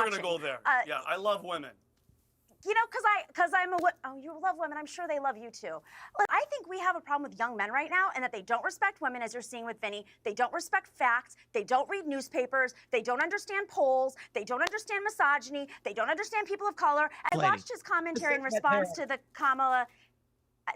were going to go there. Yeah, I love women. You know, because I'm a, oh, you love women. I'm sure they love you too. Look, I think we have a problem with young men right now, and that they don't respect women, as you're seeing with Vinny. They don't respect facts. They don't read newspapers. They don't understand polls. They don't understand misogyny. They don't understand people of color. I watched his commentary in response to the Kamala.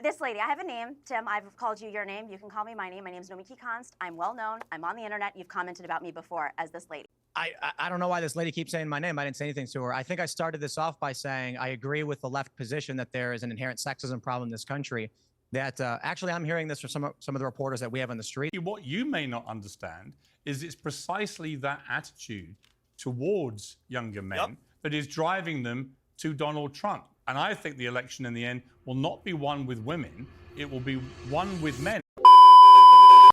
This lady, I have a name, Tim. I've called you your name. You can call me my name. My name's Nomiki Konst. I'm well known. I'm on the internet. You've commented about me before as this lady. I don't know why this lady keeps saying my name. I didn't say anything to her. I think I started this off by saying I agree with the left position that there is an inherent sexism problem in this country. That actually I'm hearing this from some of the reporters that we have on the street. What you may not understand is it's precisely that attitude towards younger men that is driving them to Donald Trump. And I think the election in the end will not be won with women. It will be won with men.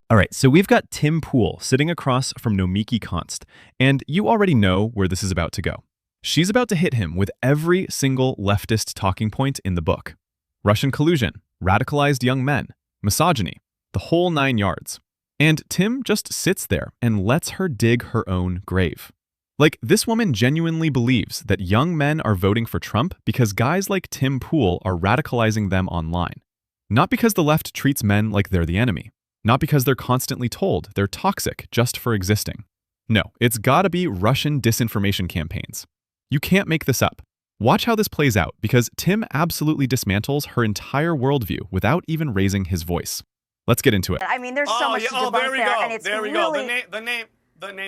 All right, so we've got Tim Pool sitting across from Nomiki Konst, and you already know where this is about to go. She's about to hit him with every single leftist talking point in the book. Russian collusion, radicalized young men, misogyny, the whole 9 yards. And Tim just sits there and lets her dig her own grave. Like, this woman genuinely believes that young men are voting for Trump because guys like Tim Pool are radicalizing them online. Not because the left treats men like they're the enemy. Not because they're constantly told they're toxic just for existing. No, it's gotta be Russian disinformation campaigns. You can't make this up. Watch how this plays out, because Tim absolutely dismantles her entire worldview without even raising his voice. Let's get into it. I mean, there's so much to debunk there, and it's really... The name.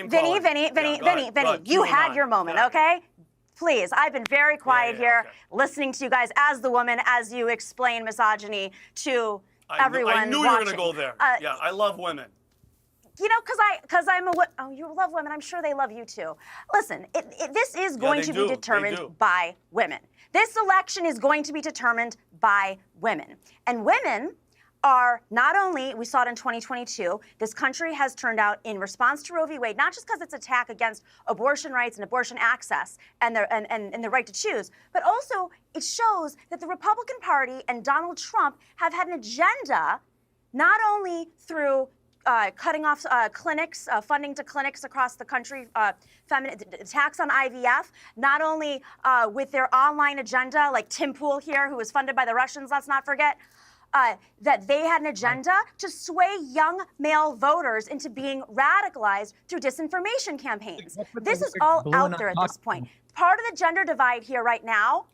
Vinny, you had your moment, okay? Please, I've been very quiet here, listening to you guys as the woman, as you explain misogyny to everyone. I knew you were going to go there. Yeah, I love women. You know, because I'm a, oh, you love women. I'm sure they love you too. Listen, this is going to be determined by women. This election is going to be determined by women. And women are not only, we saw it in 2022, this country has turned out in response to Roe v. Wade, not just because it's an attack against abortion rights and abortion access and the right to choose, but also it shows that the Republican Party and Donald Trump have had an agenda, not only through cutting off clinics, funding to clinics across the country, attacks on IVF, not only with their online agenda, like Tim Pool here, who was funded by the Russians, let's not forget, that they had an agenda to sway young male voters into being radicalized through disinformation campaigns. This is all out there at this point. Part of the gender divide here right now,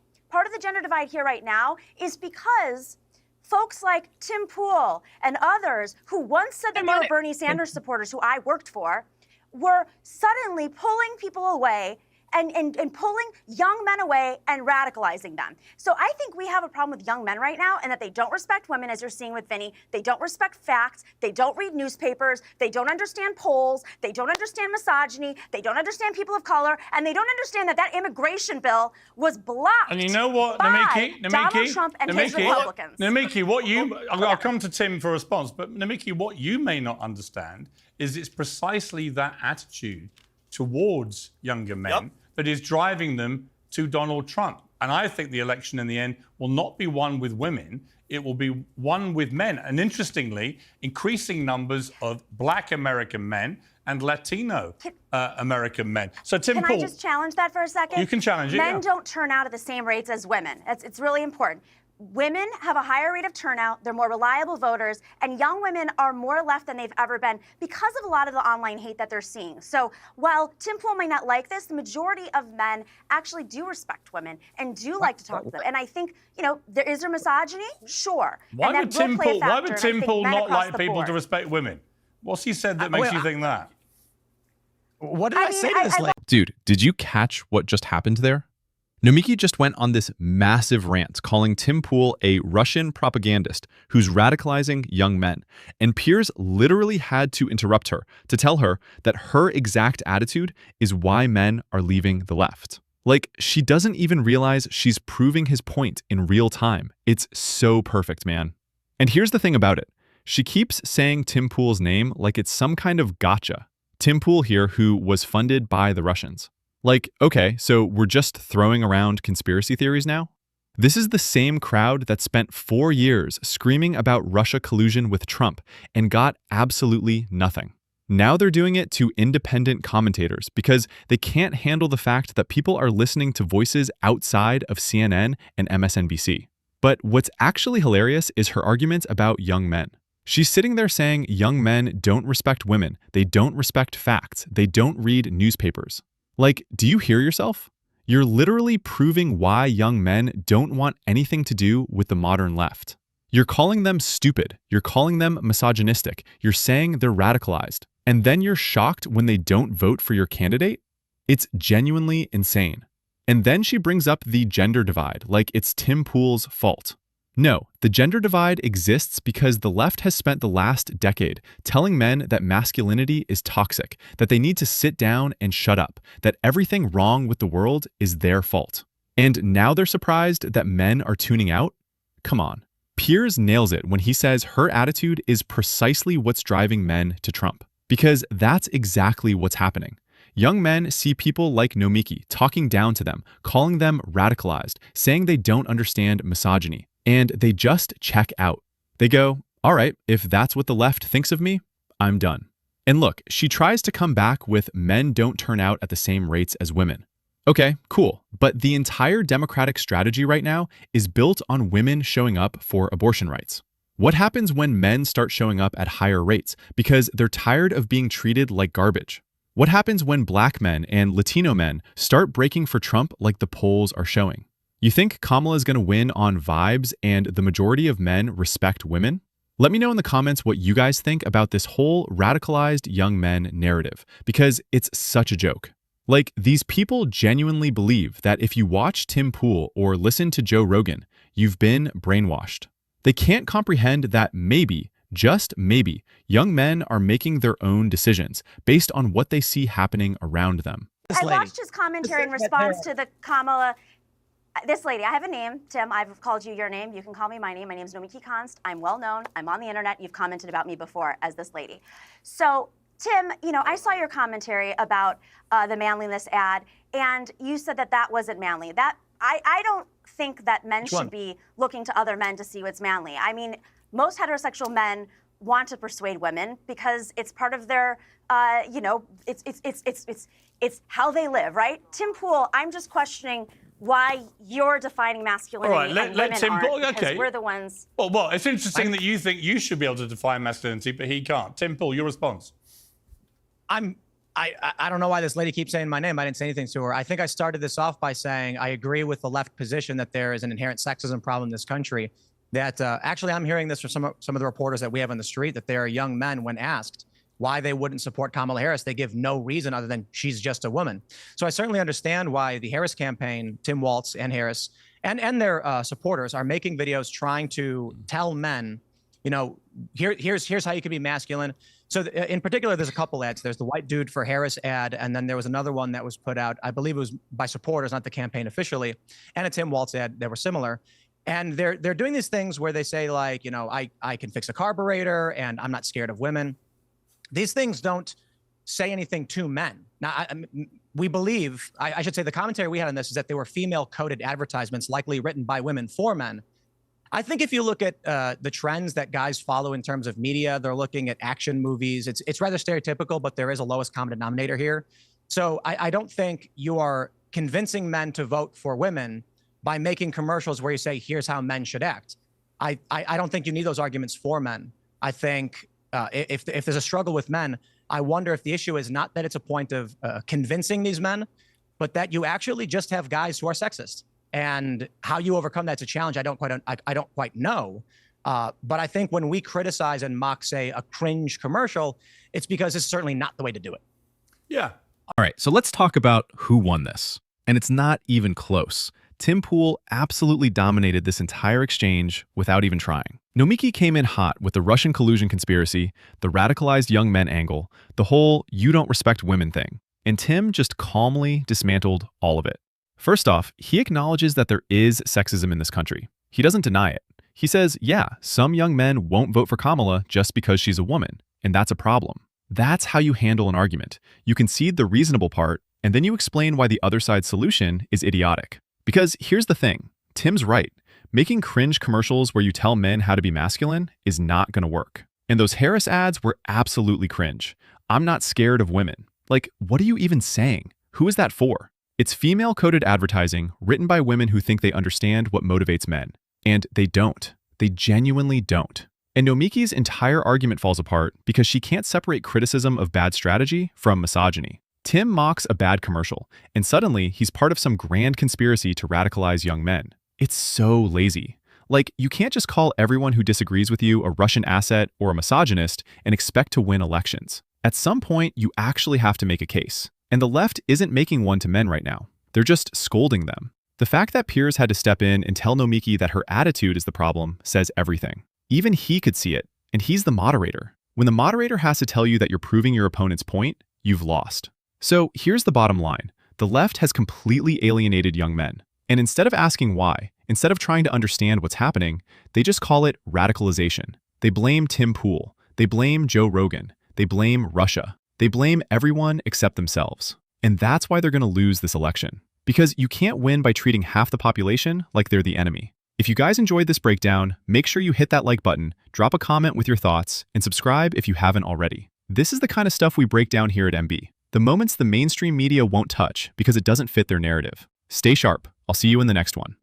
is because folks like Tim Pool and others who once said that they were Bernie Sanders supporters, who I worked for, were suddenly pulling people away and pulling young men away and radicalizing them. So I think we have a problem with young men right now, and that they don't respect women, as you're seeing with Vinny. They don't respect facts. They don't read newspapers. They don't understand polls. They don't understand misogyny. They don't understand people of color. And they don't understand that that immigration bill was blocked. And you know what, Nomiki, Donald Trump and his Republicans. Nomiki, what you... I'll come to Tim for a response, but Nomiki, what you may not understand is it's precisely that attitude towards younger men that is driving them to Donald Trump. And I think the election in the end will not be won with women, it will be won with men. And interestingly, increasing numbers of Black American men and Latino American men. So Tim Pool, can I just challenge that for a second? You can challenge it, Men don't turn out at the same rates as women. It's really important. Women have a higher rate of turnout, they're more reliable voters, and young women are more left than they've ever been because of a lot of the online hate that they're seeing. So while Tim Pool might not like this, the majority of men actually do respect women and do like to talk to them. And I think, you know, is there misogyny? Sure. Why would Tim Pool not like people to respect women? What's he said that makes you think that? What did I say to this lady? Dude, did you catch what just happened there? Nomiki just went on this massive rant calling Tim Pool a Russian propagandist who's radicalizing young men. And Piers literally had to interrupt her to tell her that her exact attitude is why men are leaving the left. Like, she doesn't even realize she's proving his point in real time. It's so perfect, man. And here's the thing about it. She keeps saying Tim Pool's name like it's some kind of gotcha. Tim Pool here, who was funded by the Russians. Like, okay, so we're just throwing around conspiracy theories now? This is the same crowd that spent 4 years screaming about Russia collusion with Trump and got absolutely nothing. Now they're doing it to independent commentators because they can't handle the fact that people are listening to voices outside of CNN and MSNBC. But what's actually hilarious is her argument about young men. She's sitting there saying young men don't respect women, they don't respect facts, they don't read newspapers. Like, do you hear yourself? You're literally proving why young men don't want anything to do with the modern left. You're calling them stupid, you're calling them misogynistic, you're saying they're radicalized, and then you're shocked when they don't vote for your candidate? It's genuinely insane. And then she brings up the gender divide like it's Tim Pool's fault. No, the gender divide exists because the left has spent the last decade telling men that masculinity is toxic, that they need to sit down and shut up, that everything wrong with the world is their fault. And now they're surprised that men are tuning out? Come on. Piers nails it when he says her attitude is precisely what's driving men to Trump. Because that's exactly what's happening. Young men see people like Nomiki talking down to them, calling them radicalized, saying they don't understand misogyny, and they just check out. They go, all right, if that's what the left thinks of me, I'm done. And look, she tries to come back with men don't turn out at the same rates as women. Okay, cool, but the entire Democratic strategy right now is built on women showing up for abortion rights. What happens when men start showing up at higher rates because they're tired of being treated like garbage? What happens when black men and Latino men start breaking for Trump like the polls are showing? You think Kamala is going to win on vibes and the majority of men respect women? Let me know in the comments what you guys think about this whole radicalized young men narrative, because it's such a joke. Like, these people genuinely believe that if you watch Tim Pool or listen to Joe Rogan, you've been brainwashed. They can't comprehend that maybe, just maybe, young men are making their own decisions based on what they see happening around them. I watched his commentary in response to the Kamala. This lady, I have a name, Tim. I've called you your name. You can call me my name. My name's Nomiki Konst. I'm well known. I'm on the internet. You've commented about me before as this lady. So, Tim, I saw your commentary about the manliness ad, and you said that that wasn't manly. That I don't think that men should be looking to other men to see what's manly. I mean, most heterosexual men want to persuade women because it's part of their, it's how they live, right? Tim Pool, I'm just questioning why you're defining masculinity. All right, and let women Tim Pool, aren't, because okay. we're the ones. Well, it's interesting that you think you should be able to define masculinity, but he can't. Tim Pool, your response. I don't know why this lady keeps saying my name. I didn't say anything to her. I think I started this off by saying I agree with the left position that there is an inherent sexism problem in this country. That actually I'm hearing this from some of the reporters that we have on the street, that there are young men when asked why they wouldn't support Kamala Harris, they give no reason other than she's just a woman. So I certainly understand why the Harris campaign, Tim Walz and Harris, and their supporters are making videos trying to tell men, here's how you can be masculine. So in particular, there's a couple ads. There's the white dude for Harris ad, and then there was another one that was put out, I believe it was by supporters, not the campaign officially, and a Tim Walz ad that were similar. And they're doing these things where they say, like, I can fix a carburetor and I'm not scared of women. These things don't say anything to men. Now, we believe, I should say the commentary we had on this is that they were female-coded advertisements likely written by women for men. I think if you look at the trends that guys follow in terms of media, they're looking at action movies. It's rather stereotypical, but there is a lowest common denominator here. So I don't think you are convincing men to vote for women by making commercials where you say, here's how men should act. I don't think you need those arguments for men. I think if there's a struggle with men, I wonder if the issue is not that it's a point of convincing these men, but that you actually just have guys who are sexist. And how you overcome that's a challenge I don't quite know. But I think when we criticize and mock, say, a cringe commercial, it's because it's certainly not the way to do it. Yeah. All right, so let's talk about who won this. And it's not even close. Tim Pool absolutely dominated this entire exchange without even trying. Nomiki came in hot with the Russian collusion conspiracy, the radicalized young men angle, the whole you don't respect women thing. And Tim just calmly dismantled all of it. First off, he acknowledges that there is sexism in this country. He doesn't deny it. He says, yeah, some young men won't vote for Kamala just because she's a woman, and that's a problem. That's how you handle an argument. You concede the reasonable part, and then you explain why the other side's solution is idiotic. Because here's the thing, Tim's right. Making cringe commercials where you tell men how to be masculine is not going to work. And those Harris ads were absolutely cringe. I'm not scared of women. Like, what are you even saying? Who is that for? It's female-coded advertising written by women who think they understand what motivates men. And they don't. They genuinely don't. And Nomiki's entire argument falls apart because she can't separate criticism of bad strategy from misogyny. Tim mocks a bad commercial, and suddenly he's part of some grand conspiracy to radicalize young men. It's so lazy. Like, you can't just call everyone who disagrees with you a Russian asset or a misogynist and expect to win elections. At some point, you actually have to make a case. And the left isn't making one to men right now. They're just scolding them. The fact that Piers had to step in and tell Nomiki that her attitude is the problem says everything. Even he could see it, and he's the moderator. When the moderator has to tell you that you're proving your opponent's point, you've lost. So here's the bottom line. The left has completely alienated young men. And instead of asking why, instead of trying to understand what's happening, they just call it radicalization. They blame Tim Pool. They blame Joe Rogan. They blame Russia. They blame everyone except themselves. And that's why they're going to lose this election. Because you can't win by treating half the population like they're the enemy. If you guys enjoyed this breakdown, make sure you hit that like button, drop a comment with your thoughts, and subscribe if you haven't already. This is the kind of stuff we break down here at MB. The moments the mainstream media won't touch because it doesn't fit their narrative. Stay sharp. I'll see you in the next one.